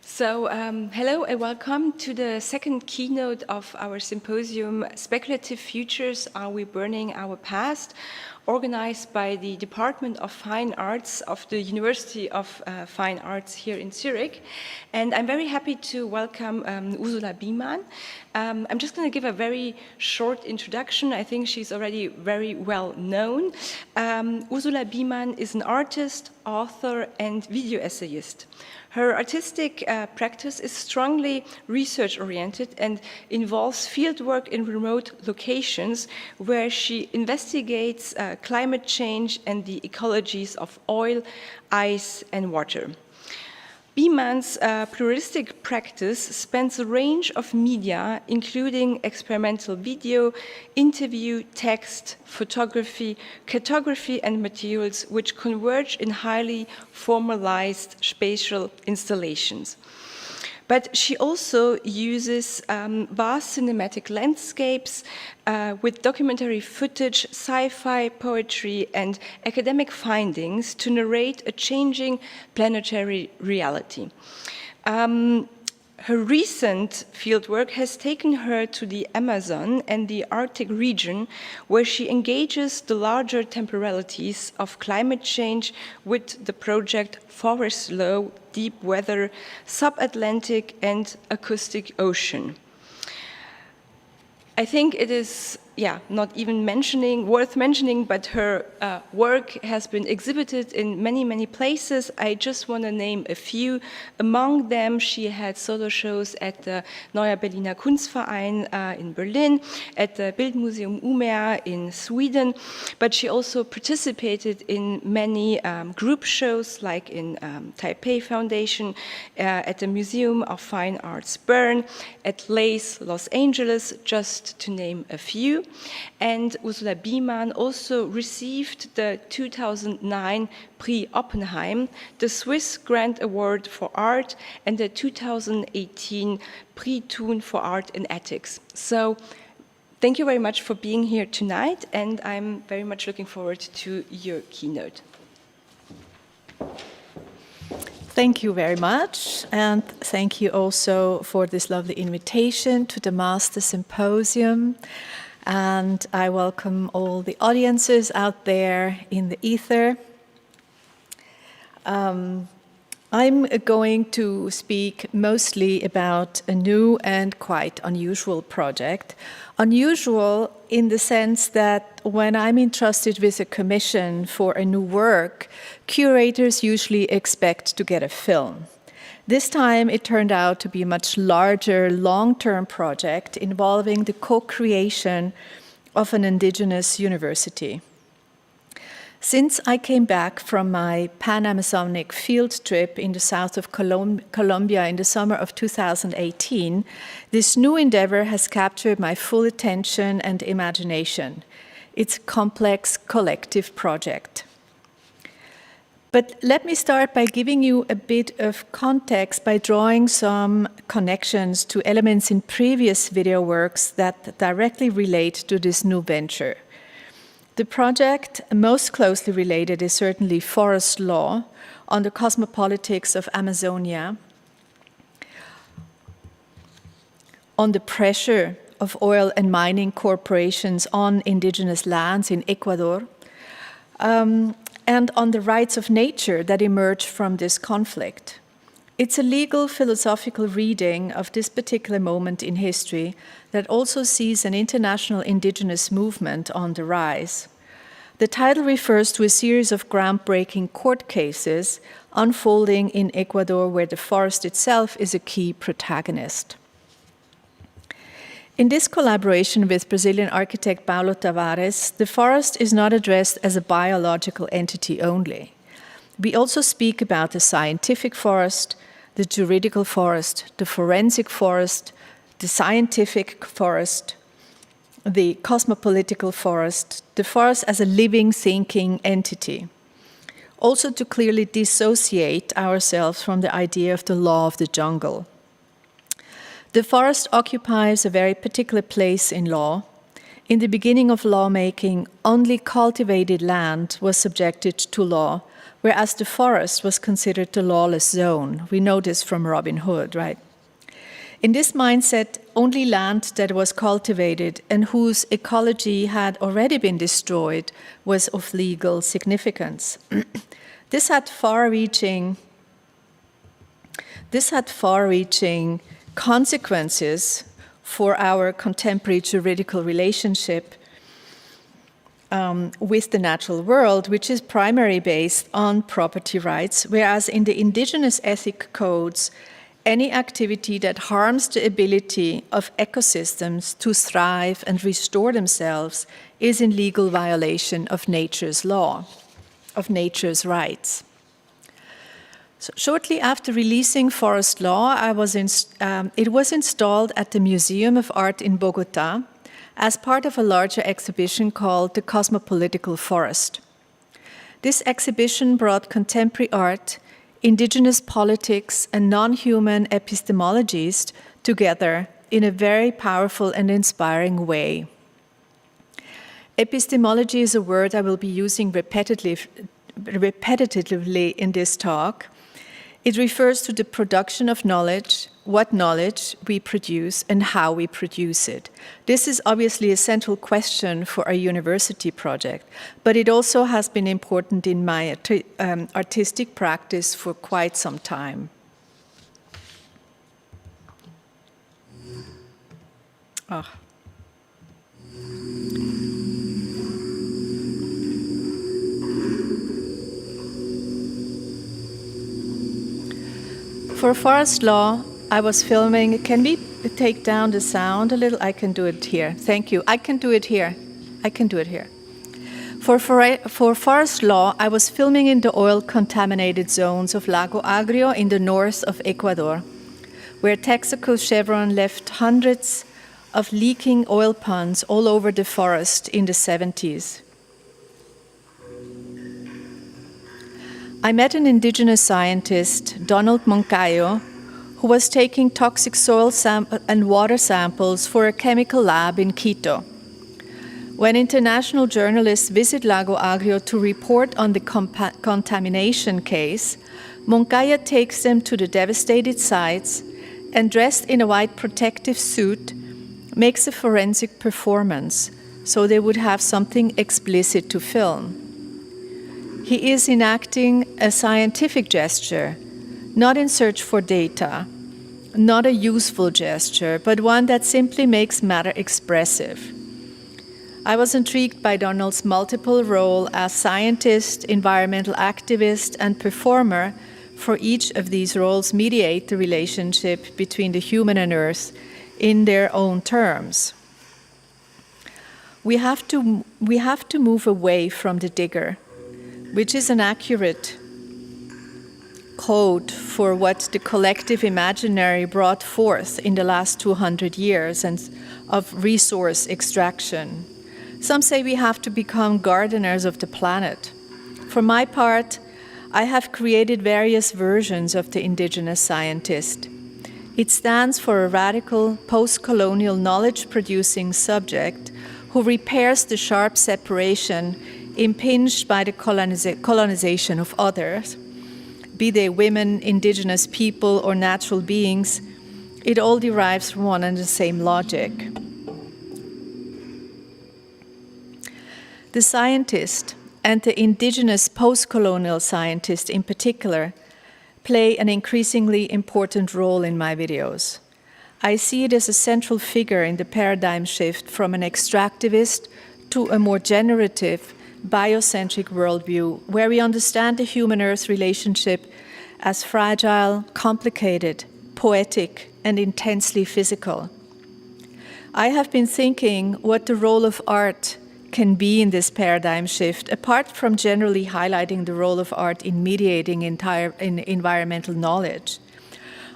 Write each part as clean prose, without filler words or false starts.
Hello and welcome to the second keynote of our symposium, Speculative Futures, Are We Burning Our Past?, organized by the Department of Fine Arts of the University of Fine Arts here in Zurich. And I'm very happy to welcome Ursula Biemann. I'm just going to give a very short introduction. I think she's already very well known. Ursula Biemann is an artist, author, and video essayist. Her artistic practice is strongly research-oriented and involves fieldwork in remote locations where she investigates climate change and the ecologies of oil, ice, and water. Biemann's pluralistic practice spans a range of media, including experimental video, interview, text, photography, cartography, and materials which converge in highly formalized spatial installations. But she also uses vast cinematic landscapes with documentary footage, sci-fi, poetry, and academic findings to narrate a changing planetary reality. Her recent fieldwork has taken her to the Amazon and the Arctic region, where she engages the larger temporalities of climate change with the project Forest Law, Deep Weather, Subatlantic, and Acoustic Ocean. I think it is, not even worth mentioning, but her work has been exhibited in many, many places. I just want to name a few. Among them, she had solo shows at the Neuer Berliner Kunstverein in Berlin, at the Bildmuseum Umeå in Sweden, but she also participated in many group shows, like in Taipei Foundation, at the Museum of Fine Arts Bern, at LACE Los Angeles, just to name a few. And Ursula Biemann also received the 2009 Prix Oppenheim, the Swiss Grand Award for Art, and the 2018 Prix Thun for Art and Ethics. So thank you very much for being here tonight, and I'm very much looking forward to your keynote. Thank you very much, and thank you also for this lovely invitation to the Master Symposium. And I welcome all the audiences out there in the ether. I'm going to speak mostly about a new and quite unusual project. Unusual in the sense that when I'm entrusted with a commission for a new work, curators usually expect to get a film. This time it turned out to be a much larger, long-term project involving the co-creation of an indigenous university. Since I came back from my Pan-Amazonic field trip in the south of Colombia in the summer of 2018, this new endeavor has captured my full attention and imagination. It's a complex collective project. But let me start by giving you a bit of context by drawing some connections to elements in previous video works that directly relate to this new venture. The project most closely related is certainly Forest Law on the cosmopolitics of Amazonia, on the pressure of oil and mining corporations on indigenous lands in Ecuador, and on the rights of nature that emerge from this conflict. It's a legal, philosophical reading of this particular moment in history that also sees an international indigenous movement on the rise. The title refers to a series of groundbreaking court cases unfolding in Ecuador, where the forest itself is a key protagonist. In this collaboration with Brazilian architect Paulo Tavares, the forest is not addressed as a biological entity only. We also speak about the scientific forest, the juridical forest, the forensic forest, the scientific forest, the cosmopolitical forest, the forest as a living, thinking entity. Also to clearly dissociate ourselves from the idea of the law of the jungle. The forest occupies a very particular place in law. In the beginning of lawmaking, only cultivated land was subjected to law, whereas the forest was considered the lawless zone. We know this from Robin Hood, right? In this mindset, only land that was cultivated and whose ecology had already been destroyed was of legal significance. This had far-reaching consequences for our contemporary juridical relationship with the natural world, which is primarily based on property rights, whereas in the indigenous ethic codes, any activity that harms the ability of ecosystems to thrive and restore themselves is in legal violation of nature's law, of nature's rights. So shortly after releasing Forest Law, it was installed at the Museum of Art in Bogota as part of a larger exhibition called The Cosmopolitical Forest. This exhibition brought contemporary art, indigenous politics, and non-human epistemologies together in a very powerful and inspiring way. Epistemology is a word I will be using repetitively in this talk. It refers to the production of knowledge, what knowledge we produce, and how we produce it. This is obviously a central question for a university project, but it also has been important in my artistic practice for quite some time. For Forest Law, I was filming. Can we take down the sound a little? I can do it here. Thank you. I can do it here. I can do it here. For Forest Law, I was filming in the oil-contaminated zones of Lago Agrio in the north of Ecuador, where Texaco Chevron left hundreds of leaking oil ponds all over the forest in the 70s. I met an indigenous scientist, Donald Moncayo, who was taking toxic soil and water samples for a chemical lab in Quito. When international journalists visit Lago Agrio to report on the contamination case, Moncayo takes them to the devastated sites and, dressed in a white protective suit, makes a forensic performance so they would have something explicit to film. He is enacting a scientific gesture, not in search for data, not a useful gesture, but one that simply makes matter expressive. I was intrigued by Donald's multiple role as scientist, environmental activist, and performer, for each of these roles mediate the relationship between the human and earth in their own terms. We have to move away from the digger, which is an accurate code for what the collective imaginary brought forth in the last 200 years and of resource extraction. Some say we have to become gardeners of the planet. For my part, I have created various versions of the indigenous scientist. It stands for a radical, post-colonial knowledge-producing subject who repairs the sharp separation impinged by the colonization of others, be they women, indigenous people, or natural beings. It all derives from one and the same logic. The scientist, and the indigenous post-colonial scientist in particular, play an increasingly important role in my videos. I see it as a central figure in the paradigm shift from an extractivist to a more generative, biocentric worldview, where we understand the human-earth relationship as fragile, complicated, poetic, and intensely physical. I have been thinking what the role of art can be in this paradigm shift, apart from generally highlighting the role of art in mediating in environmental knowledge.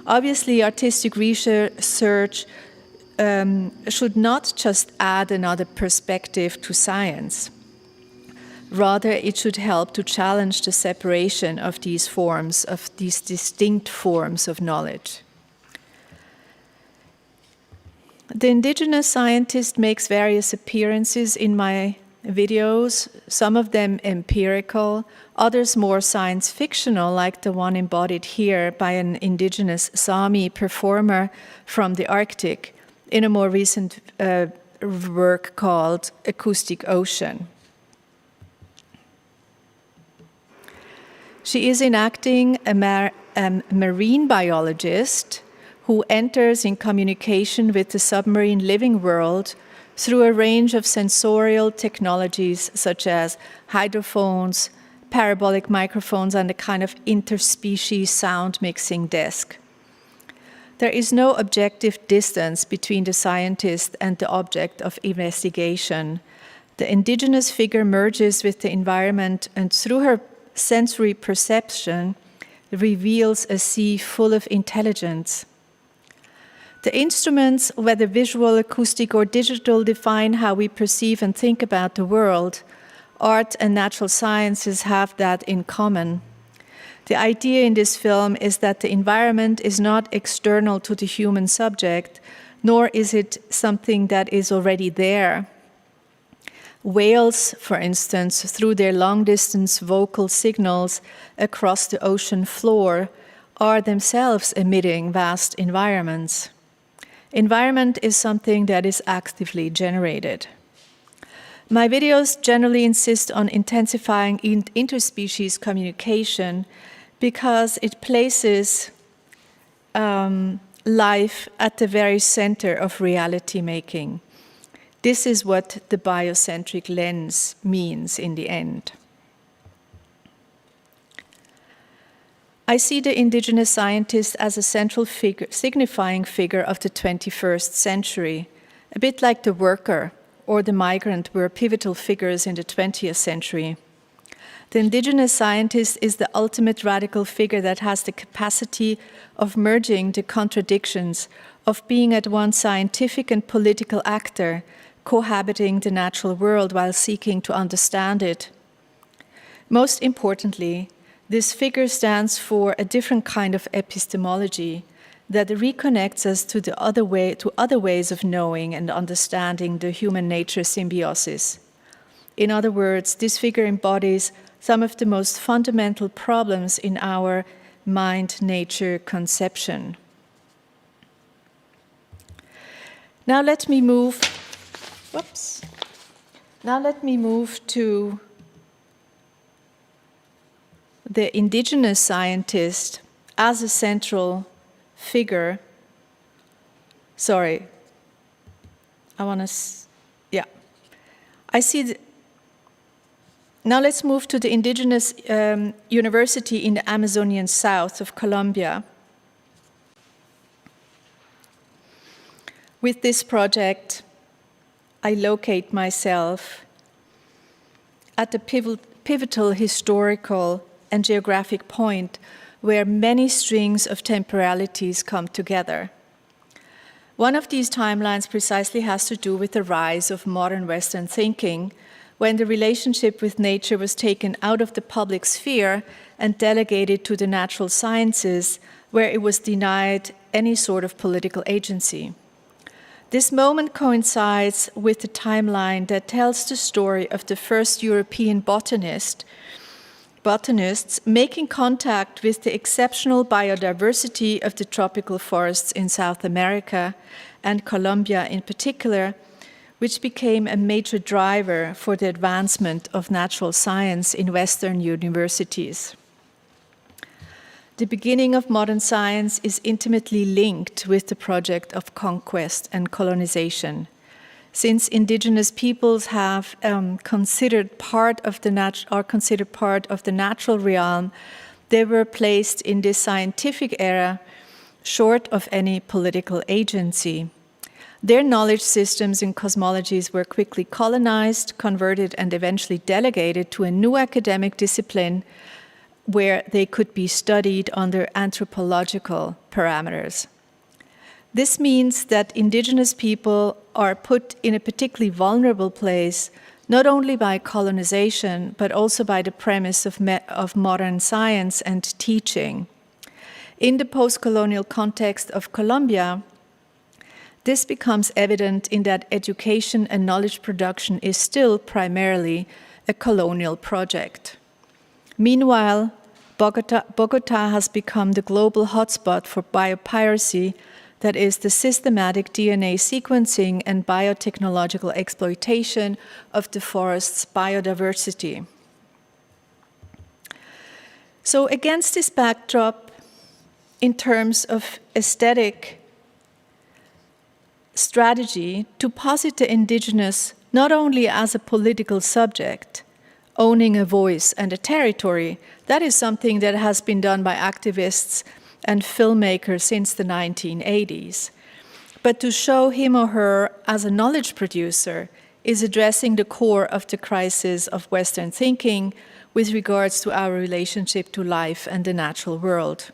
Obviously, artistic research should not just add another perspective to science. Rather, it should help to challenge the separation of these forms, of these distinct forms of knowledge. The indigenous scientist makes various appearances in my videos, some of them empirical, others more science fictional, like the one embodied here by an indigenous Sami performer from the Arctic in a more recent work called Acoustic Ocean. She is enacting a marine biologist who enters in communication with the submarine living world through a range of sensorial technologies such as hydrophones, parabolic microphones, and a kind of interspecies sound mixing desk. There is no objective distance between the scientist and the object of investigation. The indigenous figure merges with the environment and through her sensory perception reveals a sea full of intelligence. The instruments, whether visual, acoustic, or digital, define how we perceive and think about the world. Art and natural sciences have that in common. The idea in this film is that the environment is not external to the human subject, nor is it something that is already there. Whales, for instance, through their long-distance vocal signals across the ocean floor, are themselves emitting vast environments. Environment is something that is actively generated. My videos generally insist on intensifying interspecies communication because it places life at the very center of reality making. This is what the biocentric lens means in the end. I see the indigenous scientist as a central figure, signifying figure of the 21st century, a bit like the worker or the migrant were pivotal figures in the 20th century. The indigenous scientist is the ultimate radical figure that has the capacity of merging the contradictions of being at once scientific and political actor, cohabiting the natural world while seeking to understand it. Most importantly, this figure stands for a different kind of epistemology that reconnects us to other ways of knowing and understanding the human-nature symbiosis. In other words, this figure embodies some of the most fundamental problems in our mind-nature conception. Now let me move to the indigenous scientist as a central figure. Now let's move to the indigenous university in the Amazonian south of Colombia. With this project, I locate myself at the pivotal historical and geographic point where many strings of temporalities come together. One of these timelines precisely has to do with the rise of modern Western thinking, when the relationship with nature was taken out of the public sphere and delegated to the natural sciences, where it was denied any sort of political agency. This moment coincides with the timeline that tells the story of the first European botanists making contact with the exceptional biodiversity of the tropical forests in South America and Colombia in particular, which became a major driver for the advancement of natural science in Western universities. The beginning of modern science is intimately linked with the project of conquest and colonization. Since indigenous peoples have considered part of the natural realm, they were placed in this scientific era short of any political agency. Their knowledge systems and cosmologies were quickly colonized, converted, and eventually delegated to a new academic discipline where they could be studied under anthropological parameters. This means that indigenous people are put in a particularly vulnerable place, not only by colonization, but also by the premise of modern science and teaching. In the post-colonial context of Colombia, This becomes evident in that education and knowledge production is still primarily a colonial project. Meanwhile, Bogota has become the global hotspot for biopiracy, that is, the systematic DNA sequencing and biotechnological exploitation of the forest's biodiversity. So against this backdrop, in terms of aesthetic strategy, to posit the indigenous not only as a political subject, owning a voice and a territory, that is something that has been done by activists and filmmakers since the 1980s. But to show him or her as a knowledge producer is addressing the core of the crisis of Western thinking with regards to our relationship to life and the natural world.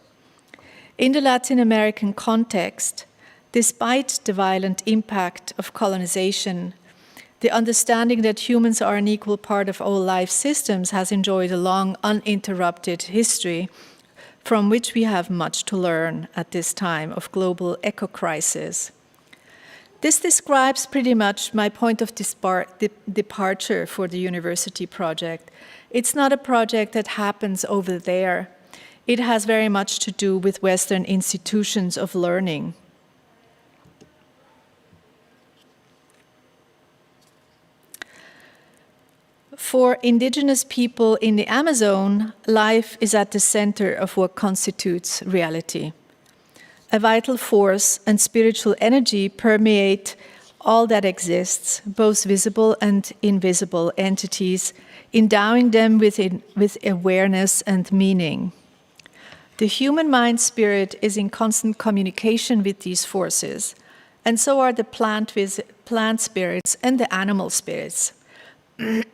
In the Latin American context, despite the violent impact of colonization, the understanding that humans are an equal part of all life systems has enjoyed a long, uninterrupted history from which we have much to learn at this time of global eco-crisis. This describes pretty much my point of departure for the university project. It's not a project that happens over there. It has very much to do with Western institutions of learning. For indigenous people in the Amazon, life is at the center of what constitutes reality. A vital force and spiritual energy permeate all that exists, both visible and invisible entities, endowing them with awareness and meaning. The human mind spirit is in constant communication with these forces, and so are the plant spirits and the animal spirits.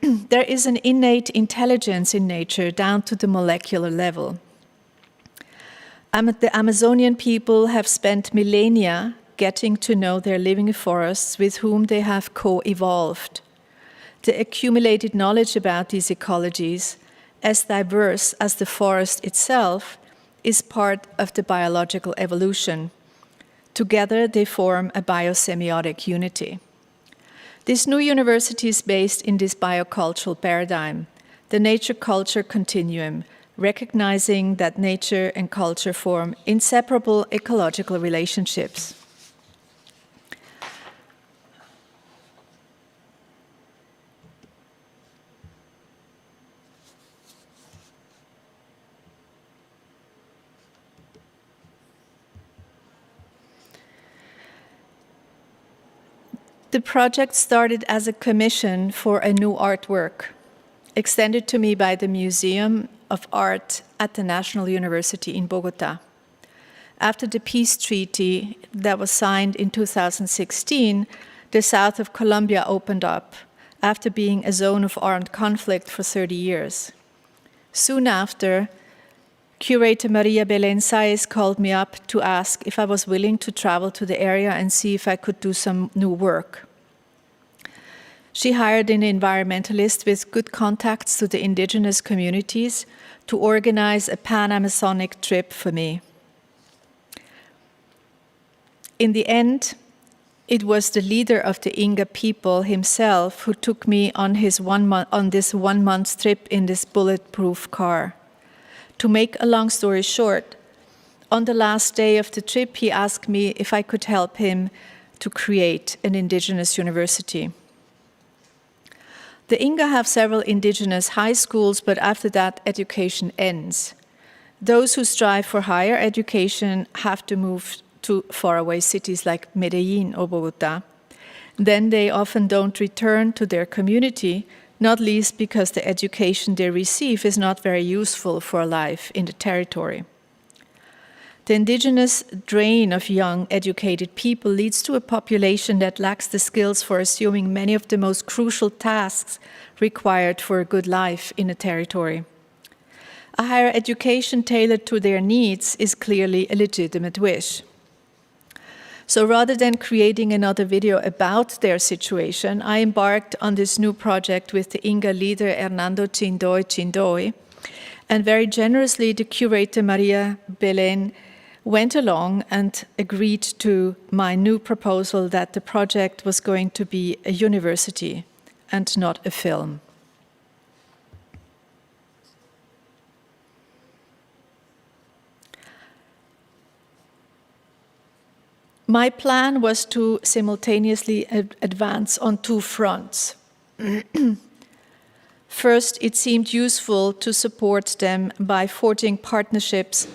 There is an innate intelligence in nature down to the molecular level. The Amazonian people have spent millennia getting to know their living forests with whom they have co-evolved. The accumulated knowledge about these ecologies, as diverse as the forest itself, is part of the biological evolution. Together, they form a biosemiotic unity. This new university is based in this biocultural paradigm, the nature-culture continuum, recognizing that nature and culture form inseparable ecological relationships. The project started as a commission for a new artwork, extended to me by the Museum of Art at the National University in Bogota. After the peace treaty that was signed in 2016, the south of Colombia opened up, after being a zone of armed conflict for 30 years. Soon after, Curator Maria Belén Sáez called me up to ask if I was willing to travel to the area and see if I could do some new work. She hired an environmentalist with good contacts to the indigenous communities to organize a pan-Amazonic trip for me. In the end, it was the leader of the Inga people himself who took me on this one-month trip in this bulletproof car. To make a long story short, on the last day of the trip, he asked me if I could help him to create an indigenous university. The Inga have several indigenous high schools, but after that, education ends. Those who strive for higher education have to move to faraway cities like Medellin or Bogota. Then they often don't return to their community, not least because the education they receive is not very useful for life in the territory. The indigenous drain of young, educated people leads to a population that lacks the skills for assuming many of the most crucial tasks required for a good life in a territory. A higher education tailored to their needs is clearly a legitimate wish. So rather than creating another video about their situation, I embarked on this new project with the Inga leader Hernando Chindoy, and very generously the curator Maria Belén went along and agreed to my new proposal that the project was going to be a university and not a film. My plan was to simultaneously advance on two fronts. First, it seemed useful to support them by forging partnerships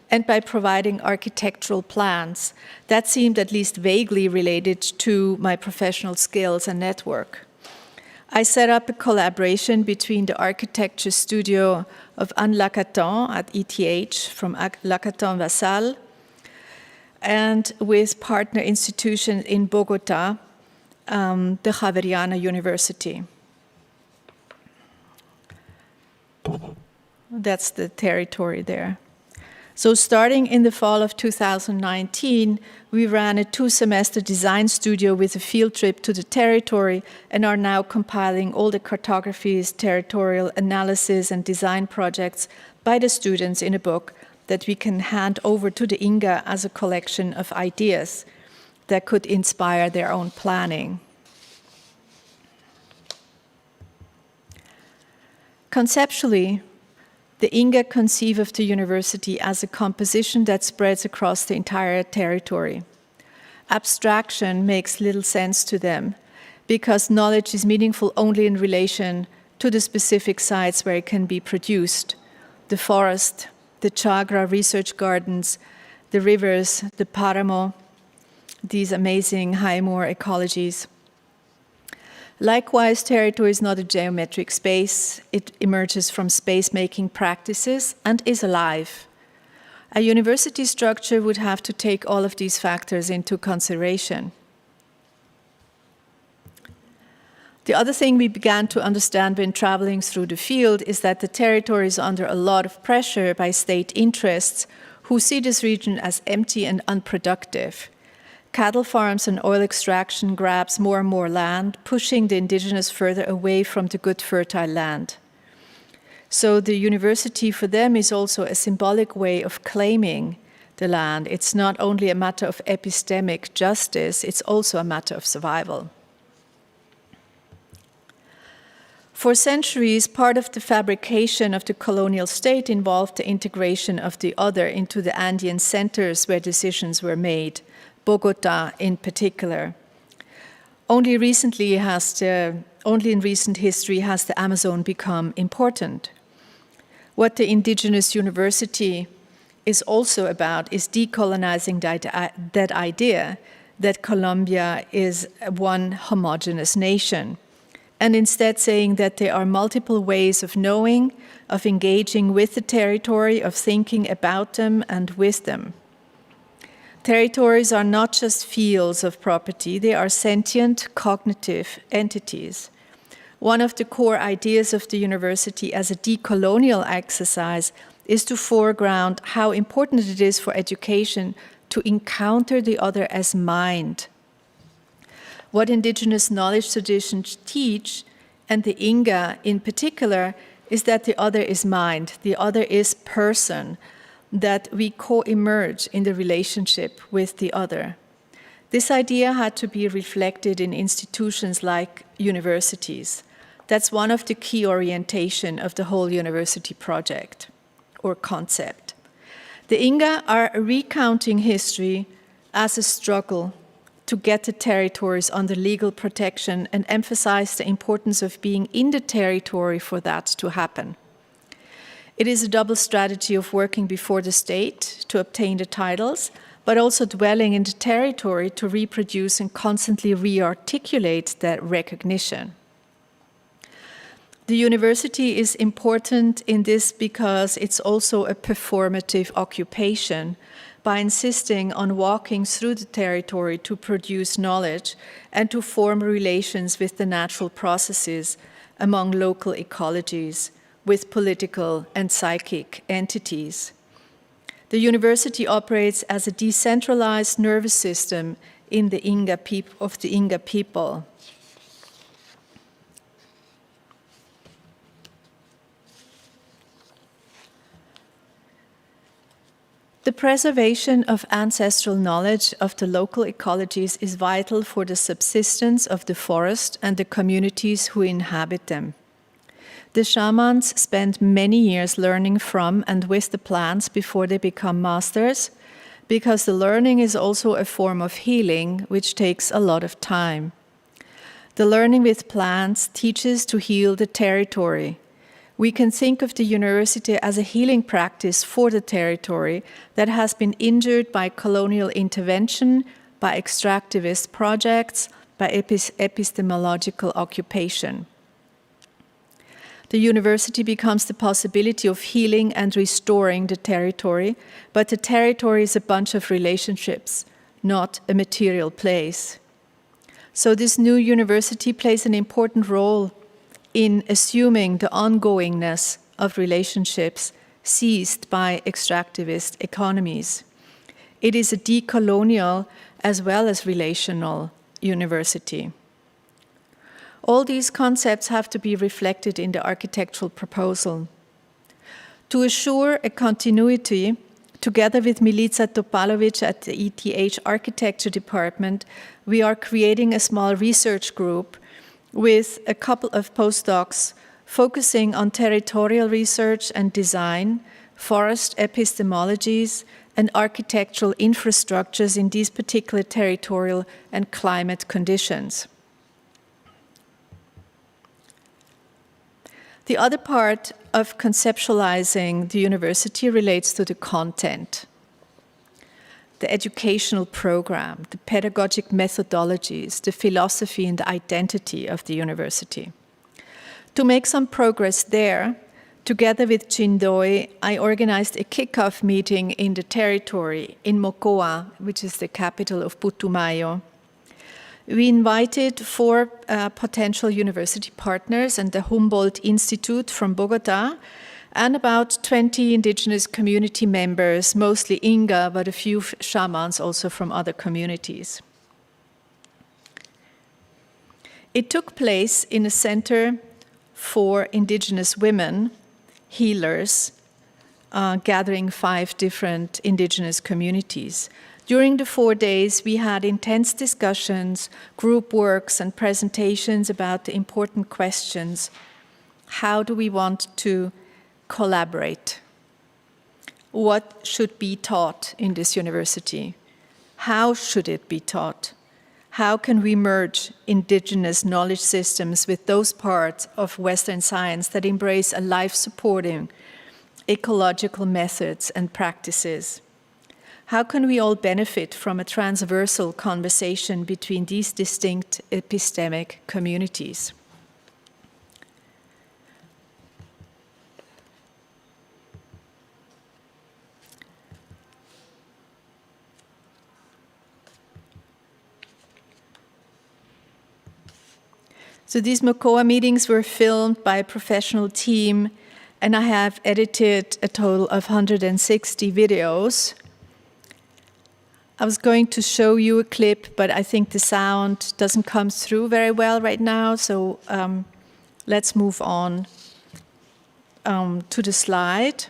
and by providing architectural plans that seemed at least vaguely related to my professional skills and network. I set up a collaboration between the architecture studio of Anne Lacaton at ETH from Lacaton Vassal and with partner institutions in Bogota, the Javeriana University. That's the territory there. So starting in the fall of 2019, we ran a 2-semester design studio with a field trip to the territory and are now compiling all the cartographies, territorial analysis, and design projects by the students in a book that we can hand over to the INGA as a collection of ideas that could inspire their own planning. Conceptually, the INGA conceive of the university as a composition that spreads across the entire territory. Abstraction makes little sense to them because knowledge is meaningful only in relation to the specific sites where it can be produced. The forest, the Chagra research gardens, the rivers, the Paramo, these amazing high moor ecologies. Likewise, territory is not a geometric space. It emerges from space-making practices and is alive. A university structure would have to take all of these factors into consideration. The other thing we began to understand when traveling through the field is that the territory is under a lot of pressure by state interests who see this region as empty and unproductive. Cattle farms and oil extraction grabs more and more land, pushing the indigenous further away from the good fertile land. So the university for them is also a symbolic way of claiming the land. It's not only a matter of epistemic justice, it's also a matter of survival. For centuries, part of the fabrication of the colonial state involved the integration of the other into the Andean centers where decisions were made, Bogota in particular. Only in recent history has the Amazon become important. What the indigenous university is also about is decolonizing that idea that Colombia is one homogeneous nation, and instead saying that there are multiple ways of knowing, of engaging with the territory, of thinking about them and with them. Territories are not just fields of property, they are sentient, cognitive entities. One of the core ideas of the university as a decolonial exercise is to foreground how important it is for education to encounter the other as mind. What indigenous knowledge traditions teach, and the Inga in particular, is that the other is mind, the other is person, that we co-emerge in the relationship with the other. This idea had to be reflected in institutions like universities. That's one of the key orientation of the whole university project or concept. The Inga are recounting history as a struggle to get the territories under legal protection and emphasize the importance of being in the territory for that to happen. It is a double strategy of working before the state to obtain the titles, but also dwelling in the territory to reproduce and constantly re-articulate that recognition. The university is important in this because it's also a performative occupation by insisting on walking through the territory to produce knowledge and to form relations with the natural processes among local ecologies, with political and psychic entities. The university operates as a decentralized nervous system in the Inga of the Inga people. The preservation of ancestral knowledge of the local ecologies is vital for the subsistence of the forest and the communities who inhabit them. The shamans spend many years learning from and with the plants before they become masters, because the learning is also a form of healing, which takes a lot of time. The learning with plants teaches to heal the territory. We can think of the university as a healing practice for the territory that has been injured by colonial intervention, by extractivist projects, by epistemological occupation. The university becomes the possibility of healing and restoring the territory, but the territory is a bunch of relationships, not a material place. So this new university plays an important role in assuming the ongoingness of relationships seized by extractivist economies. It is a decolonial as well as relational university. All these concepts have to be reflected in the architectural proposal. To assure a continuity, together with Milica Topalovic at the ETH Architecture Department, we are creating a small research group with a couple of postdocs focusing on territorial research and design, forest epistemologies, and architectural infrastructures in these particular territorial and climate conditions. The other part of conceptualizing the university relates to the content, the educational program, the pedagogic methodologies, the philosophy and the identity of the university. To make some progress there, together with Chindoi, I organized a kickoff meeting in the territory in Mocoa, which is the capital of Putumayo. We invited 4 potential university partners and the Humboldt Institute from Bogota, and about 20 indigenous community members, mostly Inga, but a few shamans also from other communities. It took place in a center for indigenous women, healers, gathering 5 different indigenous communities. During the 4 days, we had intense discussions, group works, and presentations about the important questions. How do we want to collaborate? What should be taught in this university? How should it be taught? How can we merge indigenous knowledge systems with those parts of Western science that embrace a life-supporting ecological methods and practices? How can we all benefit from a transversal conversation between these distinct epistemic communities? So these Mocoa meetings were filmed by a professional team, and I have edited a total of 160 videos. I was going to show you a clip, but I think the sound doesn't come through very well right now, so let's move on to the slide.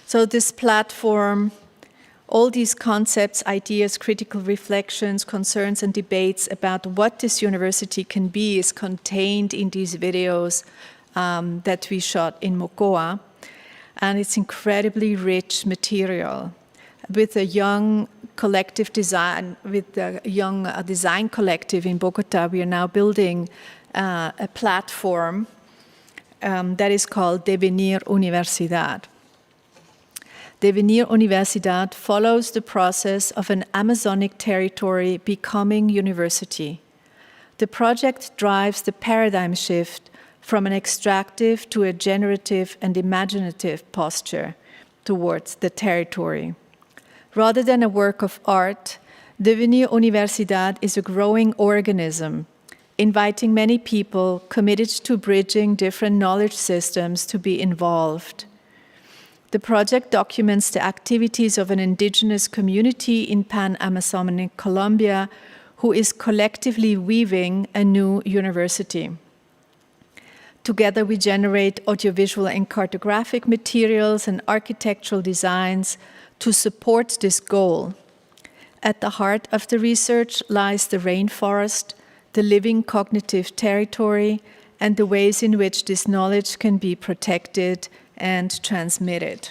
So this platform, all these concepts, ideas, critical reflections, concerns, and debates about what this university can be is contained in these videos that we shot in Mocoa. And it's incredibly rich material. With a young collective design, with a young design collective in Bogota, we are now building a platform that is called Devenir Universidad. Devenir Universidad follows the process of an Amazonic territory becoming university. The project drives the paradigm shift from an extractive to a generative and imaginative posture towards the territory. Rather than a work of art, Devenir Universidad is a growing organism, inviting many people committed to bridging different knowledge systems to be involved. The project documents the activities of an indigenous community in Pan-Amazonic Colombia who is collectively weaving a new university. Together we generate audiovisual and cartographic materials and architectural designs to support this goal. At the heart of the research lies the rainforest, the living cognitive territory, and the ways in which this knowledge can be protected and transmitted.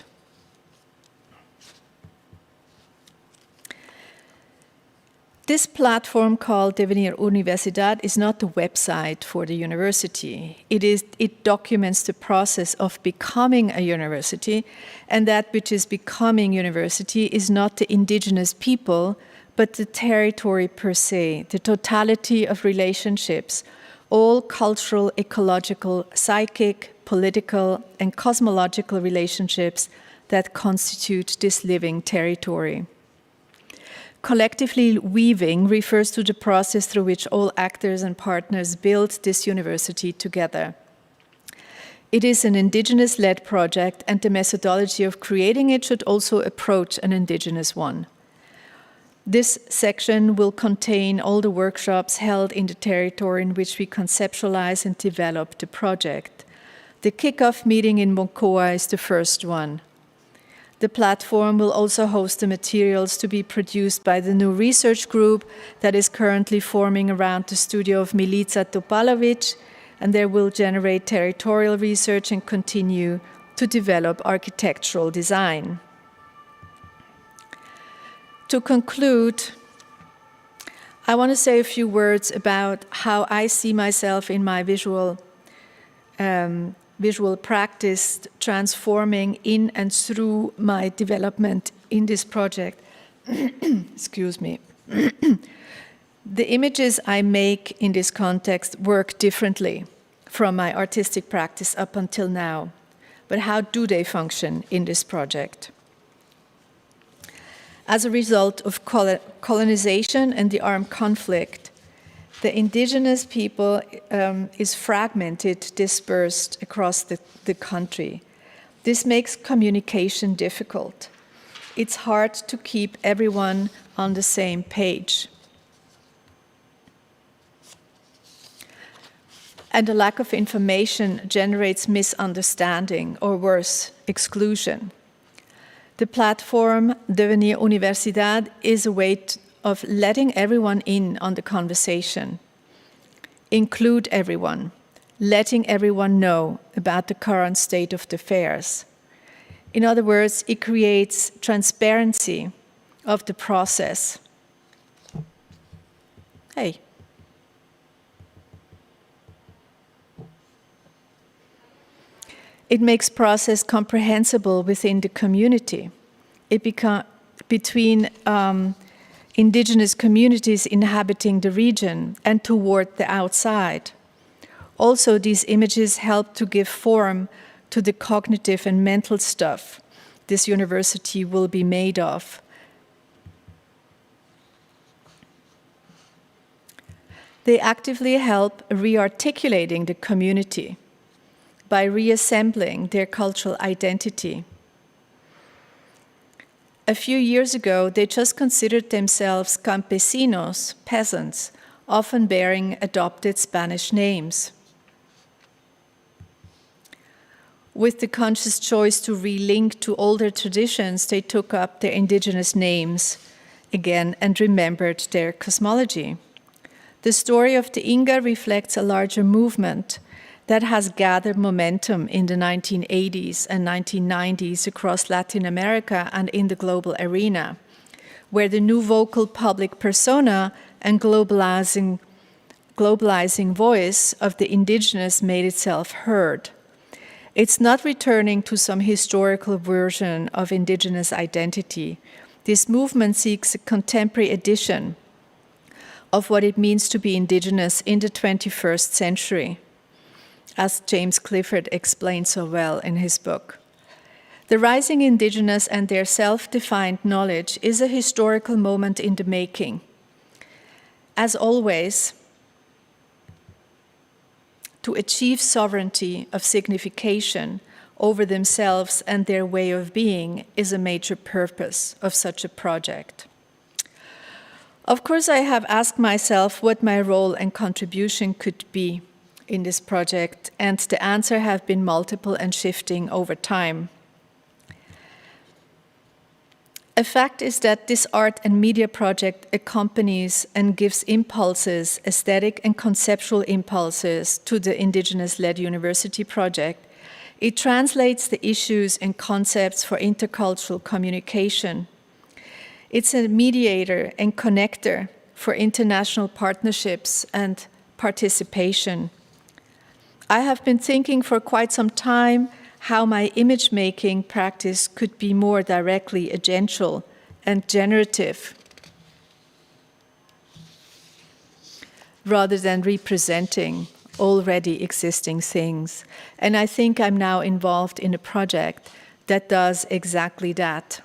This platform called Devenir University is not the website for the university. It documents the process of becoming a university, and that which is becoming university is not the indigenous people, but the territory per se, the totality of relationships, all cultural, ecological, psychic, political, and cosmological relationships that constitute this living territory. Collectively weaving refers to the process through which all actors and partners build this university together. It is an indigenous-led project, and the methodology of creating it should also approach an indigenous one. This section will contain all the workshops held in the territory in which we conceptualize and develop the project. The kickoff meeting in Montreal is the first one. The platform will also host the materials to be produced by the new research group that is currently forming around the studio of Milica Topalovic, and they will generate territorial research and continue to develop architectural design. To conclude, I want to say a few words about how I see myself in my visual practice transforming in and through my development in this project. Excuse me. The images I make in this context work differently from my artistic practice up until now. But how do they function in this project? As a result of colonization and the armed conflict, the indigenous people is fragmented, dispersed across the country. This makes communication difficult. It's hard to keep everyone on the same page. And a lack of information generates misunderstanding, or worse, exclusion. The platform Devenir University is a way of letting everyone in on the conversation, include everyone, letting everyone know about the current state of the affairs. In other words, it creates transparency of the process. Hey. It makes process comprehensible within the community. Between indigenous communities inhabiting the region and toward the outside. Also, these images help to give form to the cognitive and mental stuff this university will be made of. They actively help re-articulating the community by reassembling their cultural identity. A few years ago, they just considered themselves campesinos, peasants, often bearing adopted Spanish names. With the conscious choice to relink to older traditions, they took up their indigenous names again and remembered their cosmology. The story of the Inga reflects a larger movement that has gathered momentum in the 1980s and 1990s across Latin America and in the global arena, where the new vocal public persona and globalizing voice of the indigenous made itself heard. It's not returning to some historical version of indigenous identity. This movement seeks a contemporary edition of what it means to be indigenous in the 21st century, as James Clifford explained so well in his book. The rising indigenous and their self-defined knowledge is a historical moment in the making. As always, to achieve sovereignty of signification over themselves and their way of being is a major purpose of such a project. Of course, I have asked myself what my role and contribution could be. in this project, and the answer have been multiple and shifting over time. A fact is that this art and media project accompanies and gives impulses, aesthetic and conceptual impulses, to the indigenous-led university project. It translates the issues and concepts for intercultural communication. It's a mediator and connector for international partnerships and participation. I have been thinking for quite some time how my image-making practice could be more directly agential and generative, rather than representing already existing things. And I think I'm now involved in a project that does exactly that.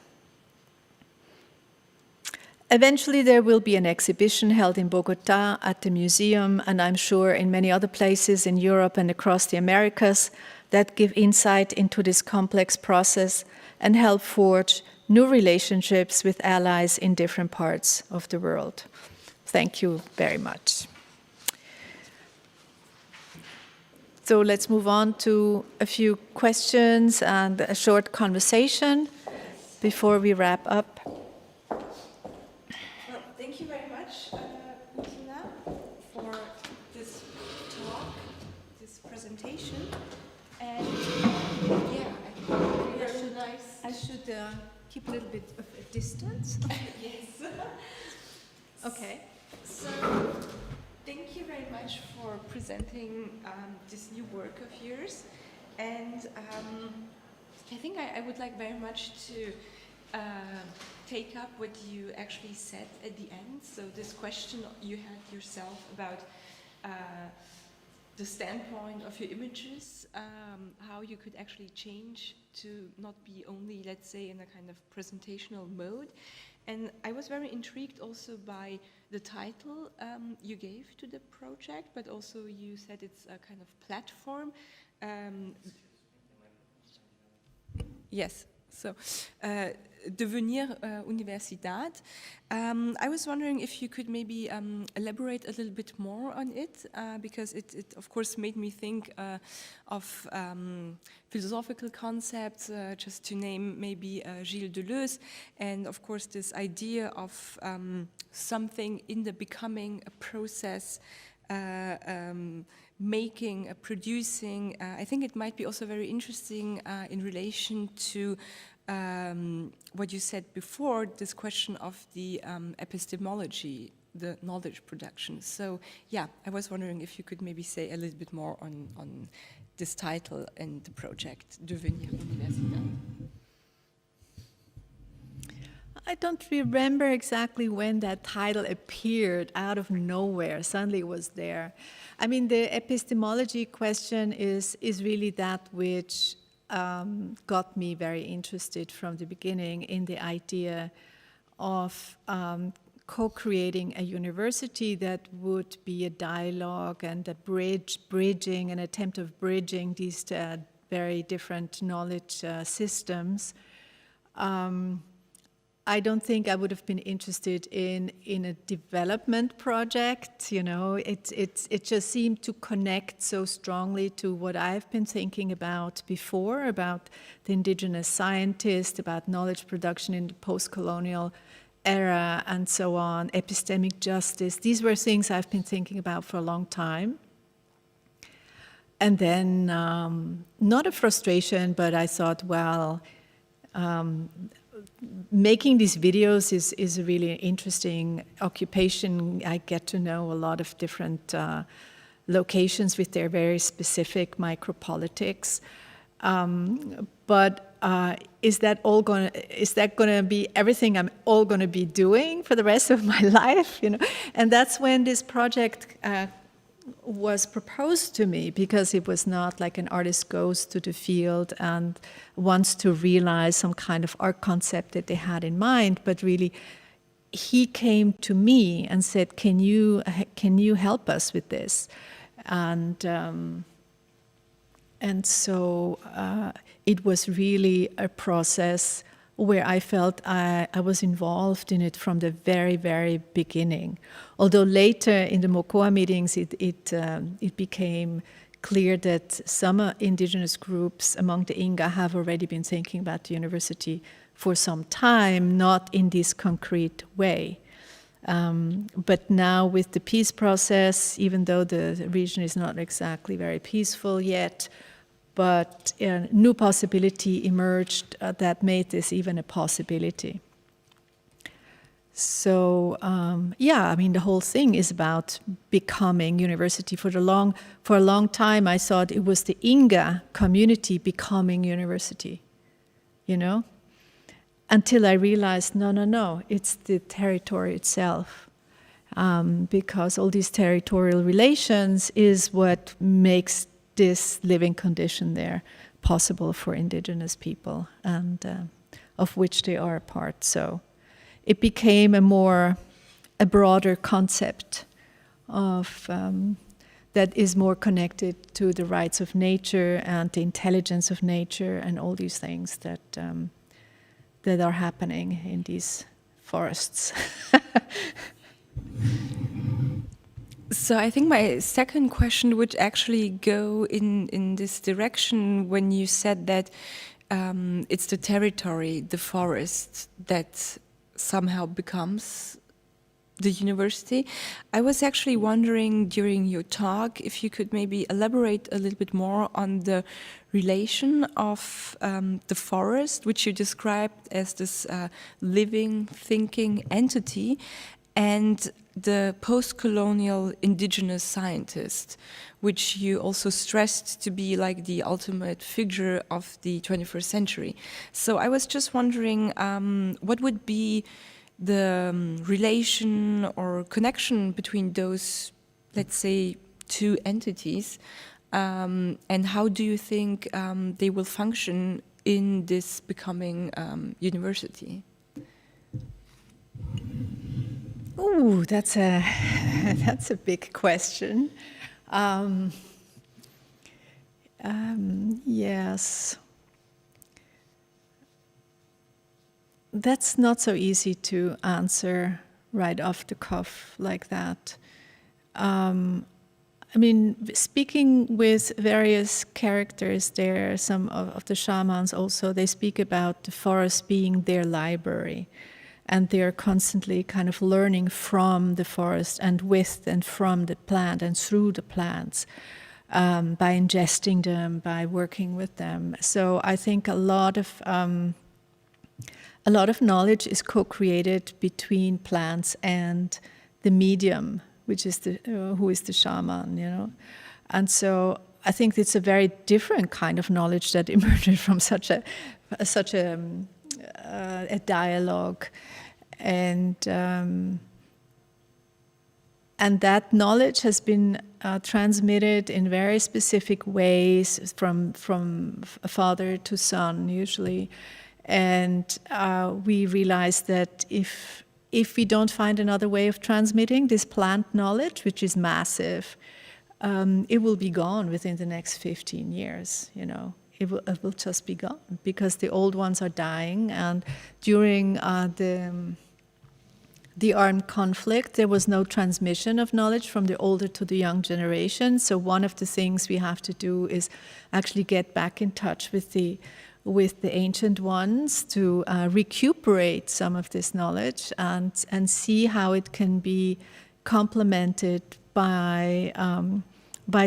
Eventually there will be an exhibition held in Bogota at the museum, and I'm sure in many other places in Europe and across the Americas, that give insight into this complex process and help forge new relationships with allies in different parts of the world. Thank you very much. So let's move on to a few questions and a short conversation before we wrap up. Well, thank you very much, Ursula, for this talk, this presentation. And yeah, I should keep a little bit of a distance. Yes. Okay. So, thank you very much for presenting this new work of yours. And I think I would like very much to take up what you actually said at the end. So this question you had yourself about the standpoint of your images, how you could actually change to not be only, let's say, in a kind of presentational mode. And I was very intrigued also by the title you gave to the project, but also you said it's a kind of platform. Yes, so Devenir University. I was wondering if you could maybe elaborate a little bit more on it, because it of course made me think of philosophical concepts, just to name maybe Gilles Deleuze, and of course this idea of something in the becoming, a process, making, producing. I think it might be also very interesting in relation to what you said before, this question of the epistemology, the knowledge production. So yeah, I was wondering if you could maybe say a little bit more on this title and the project, Devenir University. I don't remember exactly when that title appeared out of nowhere. Suddenly it was there. I mean, the epistemology question is really that which got me very interested from the beginning in the idea of co-creating a university that would be a dialogue and a bridging, an attempt of bridging these very different knowledge systems. I don't think I would have been interested in a development project. You know, it just seemed to connect so strongly to what I've been thinking about before, about the indigenous scientist, about knowledge production in the post-colonial era, and so on, epistemic justice. These were things I've been thinking about for a long time. And then, not a frustration, but I thought, well, making these videos is a really interesting occupation. I get to know a lot of different locations with their very specific micropolitics. But is that going to be everything I'm all going to be doing for the rest of my life? You know, and that's when this project was proposed to me, because it was not like an artist goes to the field and wants to realize some kind of art concept that they had in mind, but really he came to me and said, can you help us with this? And so it was really a process where I felt I was involved in it from the very, very beginning. Although later in the Mocoa meetings, it became clear that some indigenous groups among the Inga have already been thinking about the university for some time, not in this concrete way. But now with the peace process, even though the region is not exactly very peaceful yet, but a new possibility emerged that made this even a possibility. So yeah, I mean, the whole thing is about becoming university. For a long time, I thought it was the Inga community becoming university, you know, until I realized, no, it's the territory itself, because all these territorial relations is what makes this living condition there possible for indigenous people, and of which they are a part. So it became a broader concept of that is more connected to the rights of nature and the intelligence of nature and all these things that are happening in these forests. So I think my second question would actually go in this direction when you said that it's the territory, the forest, that somehow becomes the university. I was actually wondering during your talk if you could maybe elaborate a little bit more on the relation of the forest, which you described as this living, thinking entity, and the post-colonial indigenous scientist, which you also stressed to be like the ultimate figure of the 21st century. So I was just wondering, what would be the relation or connection between those, let's say, two entities, and how do you think they will function in this becoming university? Ooh, that's a big question. Yes, that's not so easy to answer right off the cuff like that. I mean, speaking with various characters there, some of the shamans also, they speak about the forest being their library. And they are constantly kind of learning from the forest and with and from the plant and through the plants, by ingesting them, by working with them. So I think a lot of knowledge is co-created between plants and the medium, which is who is the shaman, you know. And so I think it's a very different kind of knowledge that emerged from such a dialogue, and that knowledge has been transmitted in very specific ways from father to son usually, and we realized that if we don't find another way of transmitting this plant knowledge, which is massive, it will be gone within the next 15 years, you know. It will just be gone because the old ones are dying. And during the armed conflict, there was no transmission of knowledge from the older to the young generation. So one of the things we have to do is actually get back in touch with the ancient ones to recuperate some of this knowledge and see how it can be complemented by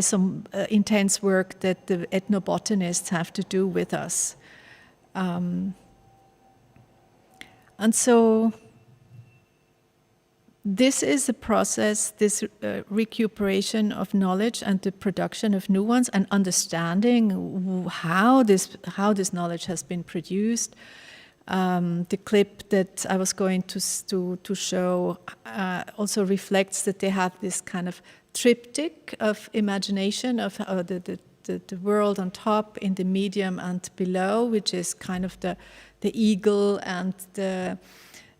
some intense work that the ethnobotanists have to do with us. And so this is a process, this recuperation of knowledge and the production of new ones and understanding how this knowledge has been produced. The clip that I was going to show also reflects that they have this kind of triptych of imagination of the world on top, in the medium and below, which is kind of the eagle and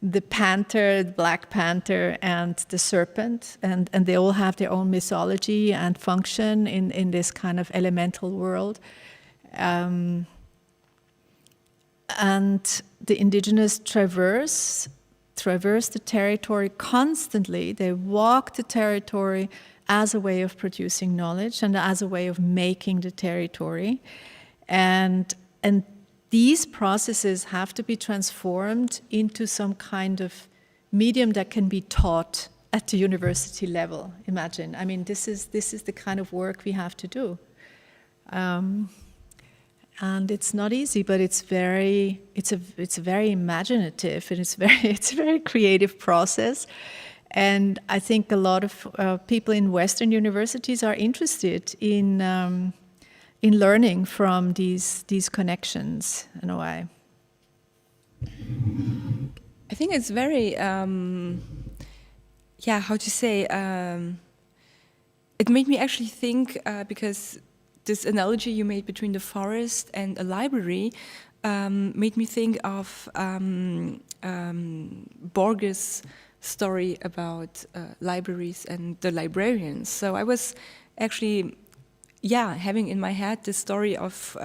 the panther, the black panther and the serpent, and they all have their own mythology and function in this kind of elemental world. and the indigenous traverse the territory constantly. They walk the territory as a way of producing knowledge and as a way of making the territory. And these processes have to be transformed into some kind of medium that can be taught at the university level. Imagine, I mean, this is the kind of work we have to do. And it's not easy, but it's very imaginative, and it's a very creative process. And I think a lot of people in Western universities are interested in learning from these connections in a way. I think it's very, it made me actually think, because this analogy you made between the forest and a library made me think of Borges' story about libraries and the librarians. So I was actually, having in my head the story of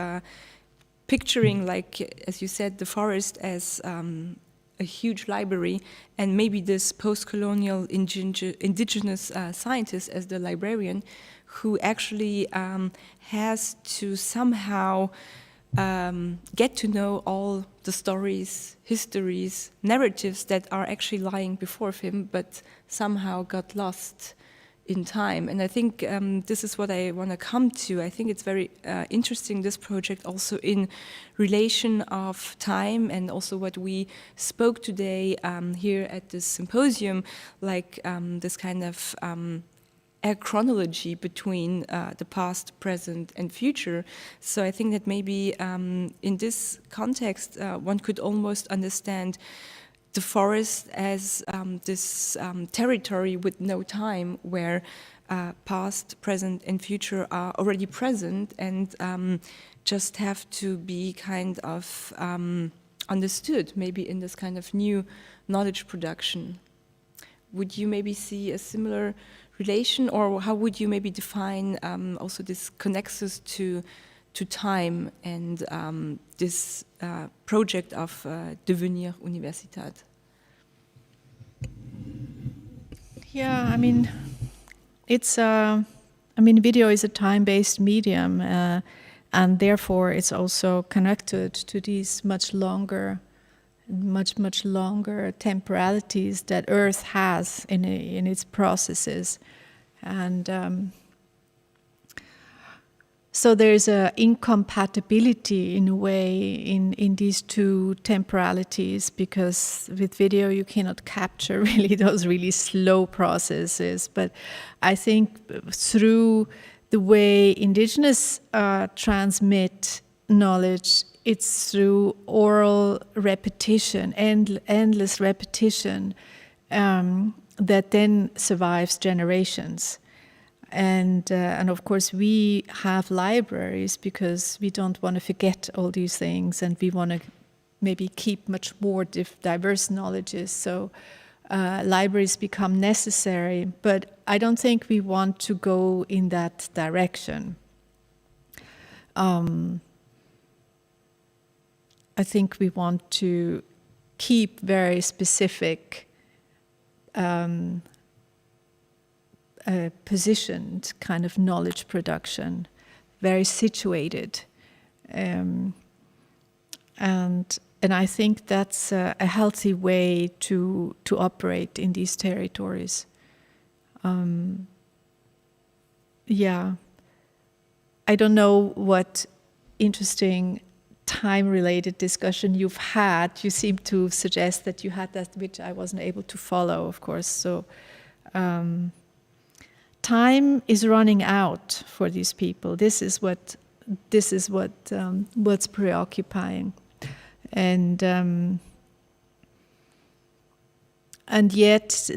picturing, like, as you said, the forest as a huge library, and maybe this post-colonial indigenous scientist as the librarian, who actually has to somehow get to know all the stories, histories, narratives that are actually lying before him, but somehow got lost in time. And I think this is what I want to come to. I think it's very interesting, this project, also in relation of time, and also what we spoke today here at this symposium, like this kind of a chronology between the past, present, and future. So I think that maybe in this context, one could almost understand the forest as this territory with no time, where past, present, and future are already present, and just have to be kind of understood, maybe in this kind of new knowledge production. Would you maybe see a similar relation, or how would you maybe define also this connexus to time and this project of Devenir University? Yeah, I mean, video is a time-based medium, and therefore it's also connected to these much longer temporalities that Earth has in its processes. And so there's an incompatibility in a way in these two temporalities, because with video you cannot capture really those really slow processes. But I think through the way indigenous transmit knowledge, it's through oral repetition, endless repetition, that then survives generations. And of course we have libraries because we don't want to forget all these things, and we want to maybe keep much more diverse knowledges. So libraries become necessary, but I don't think we want to go in that direction. I think we want to keep very specific positioned kind of knowledge production, very situated, and I think that's a healthy way to operate in these territories. I don't know what interesting time-related discussion you've had. You seem to suggest that you had that, which I wasn't able to follow, of course. So time is running out for these people. This is what's preoccupying, and yet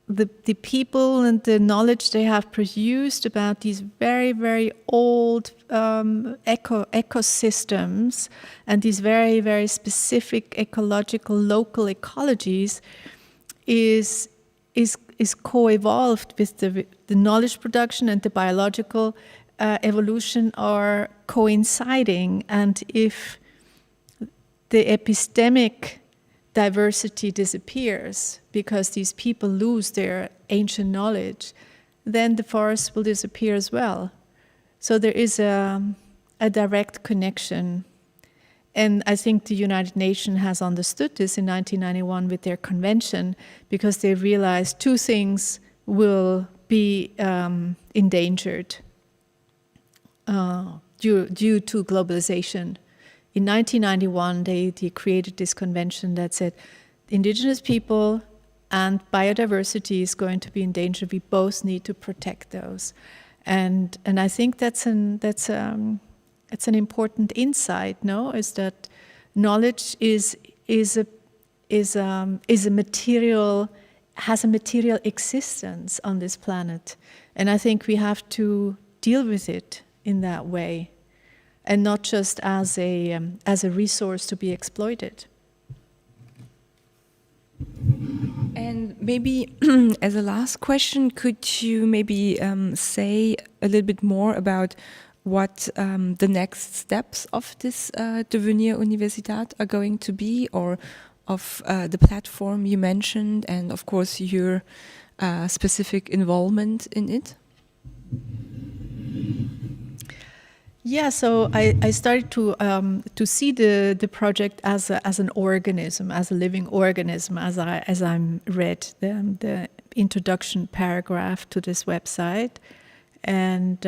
the people and the knowledge they have produced about these very, very old ecosystems and these very, very specific ecological local ecologies is co-evolved with the knowledge production, and the biological evolution are coinciding. And if the epistemic diversity disappears because these people lose their ancient knowledge, then the forest will disappear as well. So there is a direct connection. And I think the United Nations has understood this in 1991 with their convention, because they realized two things will be endangered due to globalization. In 1991, they created this convention that said indigenous people and biodiversity is going to be in danger. We both need to protect those, and I think that's an important insight. No, is that knowledge is a material, has a material existence on this planet, and I think we have to deal with it in that way, and not just as a resource to be exploited. And maybe as a last question, could you maybe say a little bit more about what the next steps of this Devenir Universitat are going to be, or of the platform you mentioned, and of course your specific involvement in it? Yeah, so I started to see the project as an organism, as a living organism, as I read the introduction paragraph to this website, and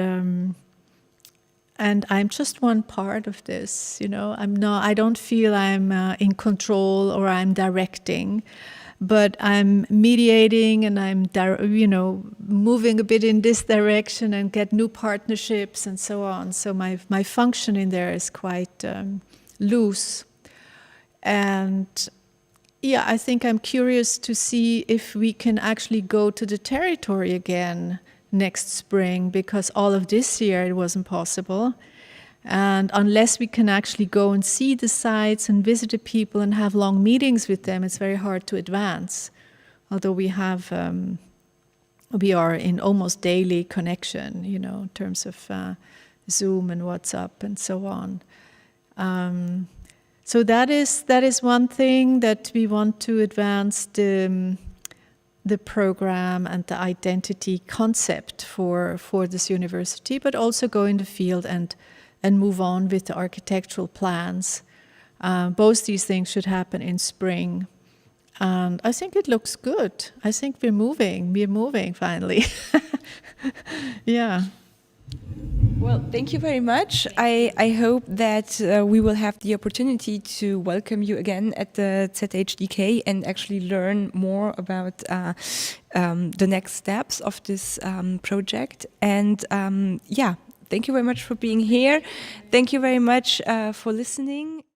I'm just one part of this. You know, I don't feel I'm in control or I'm directing, but I'm mediating and I'm, moving a bit in this direction and get new partnerships and so on. So my function in there is quite loose. And yeah, I think I'm curious to see if we can actually go to the territory again next spring, because all of this year it wasn't possible. And unless we can actually go and see the sites and visit the people and have long meetings with them, it's very hard to advance. Although we are in almost daily connection, in terms of Zoom and WhatsApp and so on. So that is one thing that we want to advance the program and the identity concept for this university, but also go in the field and move on with the architectural plans. Both these things should happen in spring. And I think it looks good. I think we're moving finally. Yeah. Well, thank you very much. I hope that we will have the opportunity to welcome you again at the ZHDK and actually learn more about the next steps of this project. And thank you very much for being here. Thank you very much for listening.